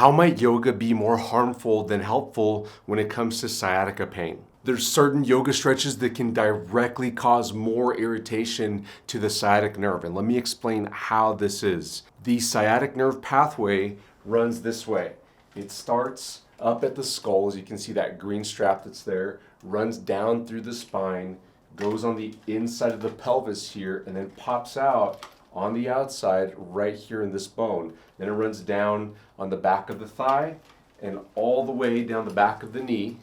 How might yoga be more harmful than helpful when it comes to sciatica pain? There's certain yoga stretches that can directly cause more irritation to the sciatic nerve, and let me explain how this is. The sciatic nerve pathway runs this way. It starts up at the skull, as you can see that green strap that's there, runs down through the spine, goes on the inside of the pelvis here, and then pops out on the outside right here in this bone. Then it runs down on the back of the thigh and all the way down the back of the knee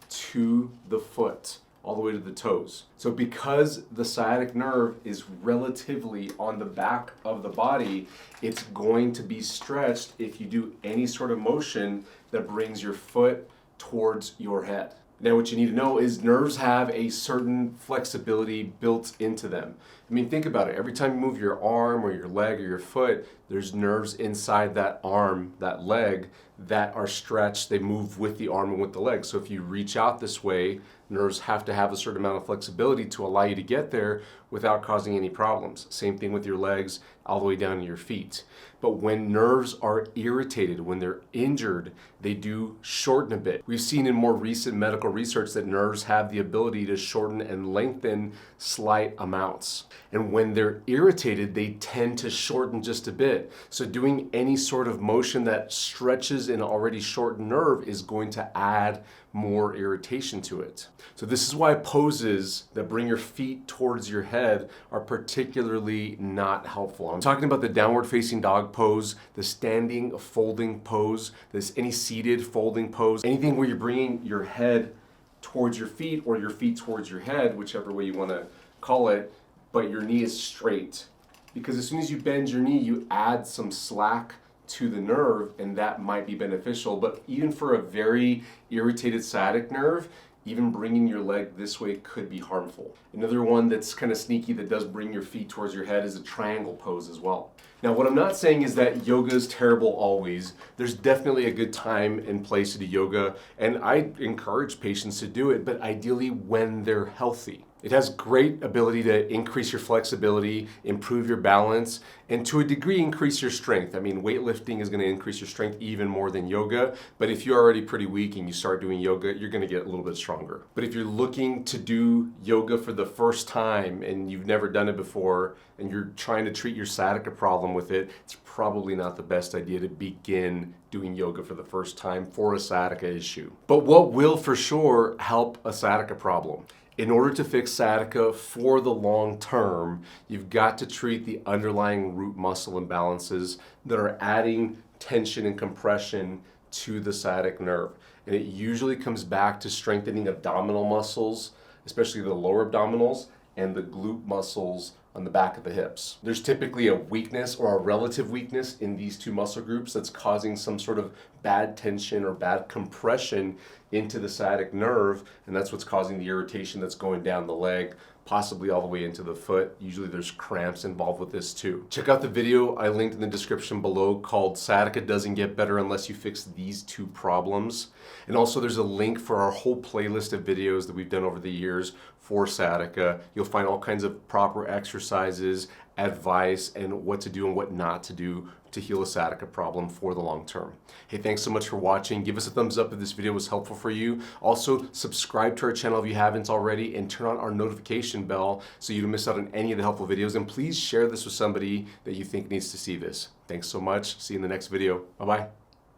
to the foot, all the way to the toes. So because the sciatic nerve is relatively on the back of the body, it's going to be stretched if you do any sort of motion that brings your foot towards your head. Now what you need to know is nerves have a certain flexibility built into them. I mean, think about it. Every time you move your arm or your leg or your foot, there's nerves inside that arm, that leg, that are stretched. They move with the arm and with the leg. So if you reach out this way, nerves have to have a certain amount of flexibility to allow you to get there without causing any problems. Same thing with your legs all the way down to your feet. But when nerves are irritated, when they're injured, they do shorten a bit. We've seen in more recent medical research that nerves have the ability to shorten and lengthen slight amounts. And when they're irritated, they tend to shorten just a bit. So doing any sort of motion that stretches an already shortened nerve is going to add more irritation to it. So this is why poses that bring your feet towards your head are particularly not helpful. I'm talking about the downward facing dog pose, the standing folding pose, any seated folding pose, anything where you're bringing your head towards your feet or your feet towards your head, whichever way you want to call it, but your knee is straight. Because as soon as you bend your knee, you add some slack to the nerve, and that might be beneficial. But even for a very irritated sciatic nerve, even bringing your leg this way could be harmful. Another one that's kind of sneaky that does bring your feet towards your head is a triangle pose as well. Now, what I'm not saying is that yoga is terrible always. There's definitely a good time and place to do yoga, and I encourage patients to do it, but ideally when they're healthy. It has great ability to increase your flexibility, improve your balance, and to a degree increase your strength. I mean, weightlifting is going to increase your strength even more than yoga, but if you're already pretty weak and you start doing yoga, you're going to get a little bit stronger. But if you're looking to do yoga for the first time and you've never done it before and you're trying to treat your sciatica problem with it, it's probably not the best idea to begin doing yoga for the first time for a sciatica issue. But what will for sure help a sciatica problem? In order to fix sciatica for the long term, you've got to treat the underlying root muscle imbalances that are adding tension and compression to the sciatic nerve. And it usually comes back to strengthening abdominal muscles, especially the lower abdominals, and the glute muscles on the back of the hips. There's typically a weakness or a relative weakness in these two muscle groups that's causing some sort of bad tension or bad compression into the sciatic nerve, and that's what's causing the irritation that's going down the leg, possibly all the way into the foot. Usually there's cramps involved with this too. Check out the video I linked in the description below called Sciatica Doesn't Get Better Unless You Fix These Two Problems. And also there's a link for our whole playlist of videos that we've done over the years for sciatica. You'll find all kinds of proper exercises, advice, and what to do and what not to do to heal a sciatica problem for the long term. Hey, thanks so much for watching. Give us a thumbs up if this video was helpful for you. Also, subscribe to our channel if you haven't already, and turn on our notification bell so you don't miss out on any of the helpful videos. And please share this with somebody that you think needs to see this. Thanks so much. See you in the next video. Bye-bye.